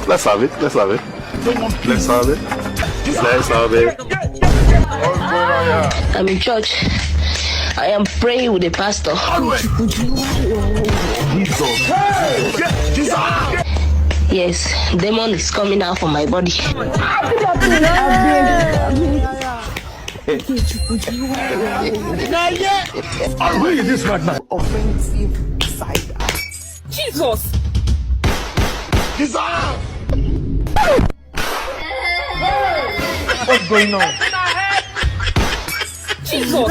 Let's have it. Let's have it. Let's have it. Let's have it. I'm in church. I am praying with the pastor. Yes, demon is coming out from my body. Where is this right now? Offensive side acts. Jesus! What's going on? Jesus!